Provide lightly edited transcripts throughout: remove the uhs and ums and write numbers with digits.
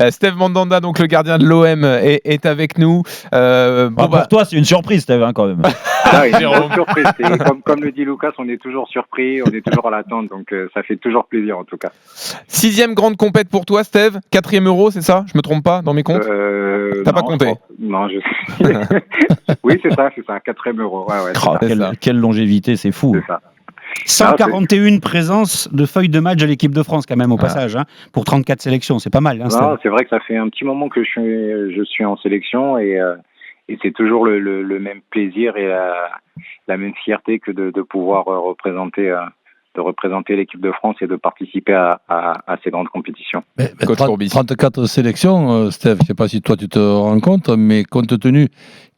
Steve Mandanda, donc le gardien de l'OM, est avec nous. Pour toi, c'est une surprise, Steve, quand même. Une grosse surprise. Comme le dit Lucas, on est toujours surpris, on est toujours à l'attente, donc ça fait toujours plaisir en tout cas. 6e grande compète pour toi, Steve. 4e Euro, c'est ça? Je me trompe pas dans mes comptes? T'as pas compté? Non, je oui, c'est ça, 4e Euro. Quelle longévité, c'est fou. C'est ça. 141 présences de feuilles de match à l'équipe de France, quand même, au passage, pour 34 sélections. C'est pas mal. C'est vrai que ça fait un petit moment que je suis en sélection et c'est toujours le même plaisir et la même fierté que de pouvoir représenter l'équipe de France et de participer à ces grandes compétitions. 34 sélections, Steph, je ne sais pas si toi tu te rends compte, mais compte tenu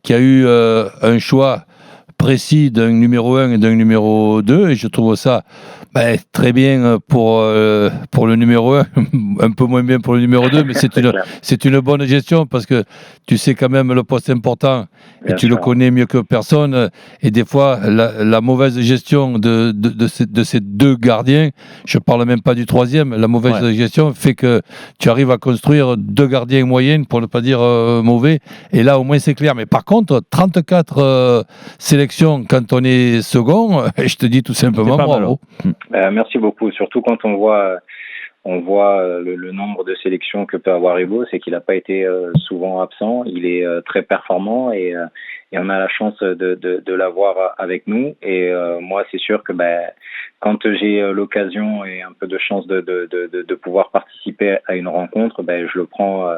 qu'il y a eu un choix précis d'un numéro 1 et d'un numéro 2, et je trouve ça très bien pour le numéro 1, un peu moins bien pour le numéro 2, mais c'est une bonne gestion parce que tu sais quand même le poste important et tu le connais mieux que personne, et des fois la mauvaise gestion de ces deux gardiens, je parle même pas du troisième, la mauvaise gestion fait que tu arrives à construire deux gardiens moyens, pour ne pas dire mauvais, et là au moins c'est clair. Mais par contre 34 sélections quand on est second, je te dis tout simplement bravo. Merci beaucoup, surtout quand on voit le nombre de sélections que peut avoir Hugo, c'est qu'il n'a pas été souvent absent, il est très performant et on a la chance de l'avoir avec nous, et moi c'est sûr que quand j'ai l'occasion et un peu de chance de pouvoir participer à une rencontre, je le prends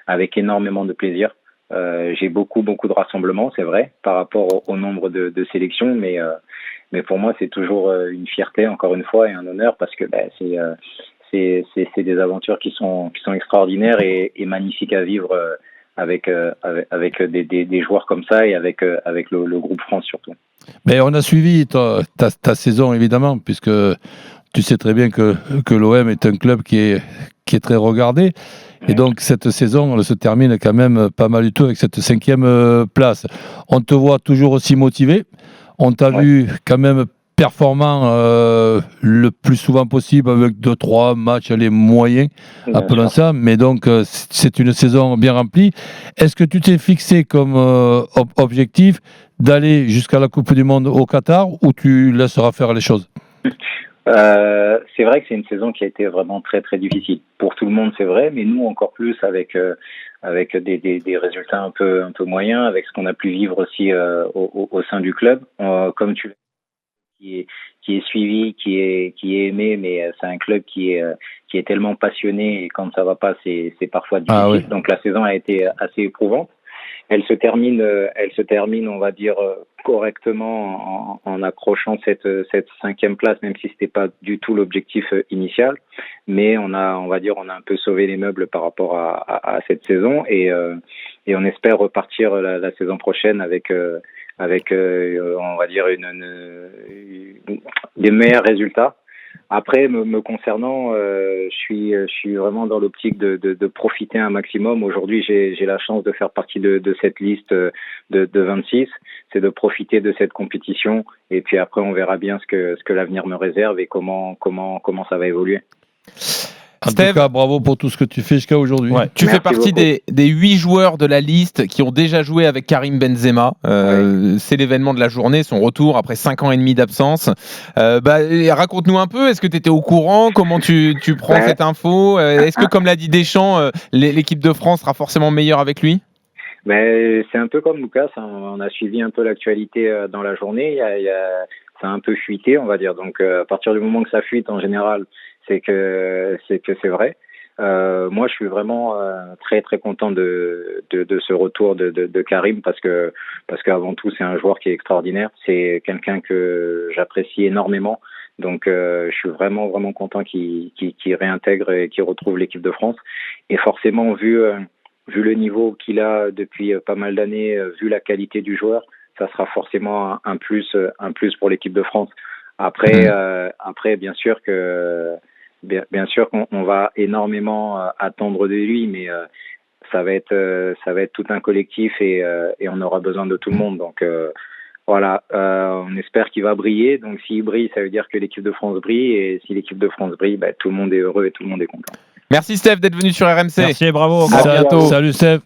avec énormément de plaisir. J'ai beaucoup de rassemblements, c'est vrai, par rapport au nombre de sélections, mais pour moi c'est toujours une fierté, encore une fois, et un honneur, parce que c'est des aventures qui sont extraordinaires et magnifiques à vivre avec des joueurs comme ça, et avec le groupe France surtout. Mais on a suivi ta saison évidemment, puisque tu sais très bien que l'OM est un club qui est très regardé. Et donc cette saison, elle se termine quand même pas mal du tout avec cette 5e place. On te voit toujours aussi motivé. On t'a vu quand même performant le plus souvent possible, avec 2-3 matchs les moyens, appelons ça. Mais donc c'est une saison bien remplie. Est-ce que tu t'es fixé comme objectif d'aller jusqu'à la Coupe du Monde au Qatar, ou tu laisseras faire les choses? C'est vrai que c'est une saison qui a été vraiment très très difficile pour tout le monde, c'est vrai, mais nous encore plus avec des résultats un peu moyens, avec ce qu'on a pu vivre aussi au sein du club, comme tu l'as dit, qui est suivi, qui est aimé, mais c'est un club qui est tellement passionné, et quand ça va pas, c'est parfois difficile. Donc la saison a été assez éprouvante. Elle se termine, on va dire, correctement en accrochant cette 5e place, même si c'était pas du tout l'objectif initial. Mais on a un peu sauvé les meubles par rapport à cette saison, et on espère repartir la saison prochaine avec on va dire des meilleurs résultats. Après, me concernant, je suis vraiment dans l'optique de profiter un maximum. Aujourd'hui, j'ai la chance de faire partie de cette liste de 26. C'est de profiter de cette compétition, et puis après, on verra bien ce que l'avenir me réserve et comment ça va évoluer. En tout cas, bravo pour tout ce que tu fais jusqu'à aujourd'hui. Tu fais partie des 8 joueurs de la liste qui ont déjà joué avec Karim Benzema. C'est l'événement de la journée, son retour après 5 ans et demi d'absence. Raconte-nous un peu, est-ce que tu étais au courant? Comment tu prends cette info? Est-ce que, comme l'a dit Deschamps, l'équipe de France sera forcément meilleure avec lui? C'est un peu comme Lucas, on a suivi un peu l'actualité dans la journée. Ça a un peu fuité, on va dire. Donc à partir du moment que ça fuite, en général, c'est que c'est vrai. Moi, je suis vraiment très très content de ce retour de Karim, parce qu'avant tout, c'est un joueur qui est extraordinaire. C'est quelqu'un que j'apprécie énormément. Donc, je suis vraiment vraiment content qu'il réintègre et qu'il retrouve l'équipe de France. Et forcément, vu le niveau qu'il a depuis pas mal d'années, vu la qualité du joueur, ça sera forcément un plus pour l'équipe de France. Après, bien sûr qu'on va énormément attendre de lui, mais ça va être tout un collectif, et on aura besoin de tout le monde. Donc voilà, on espère qu'il va briller. Donc s'il brille, ça veut dire que l'équipe de France brille, et si l'équipe de France brille, tout le monde est heureux et tout le monde est content. Merci Steph d'être venu sur RMC. Merci et bravo. À bientôt. Salut Steph.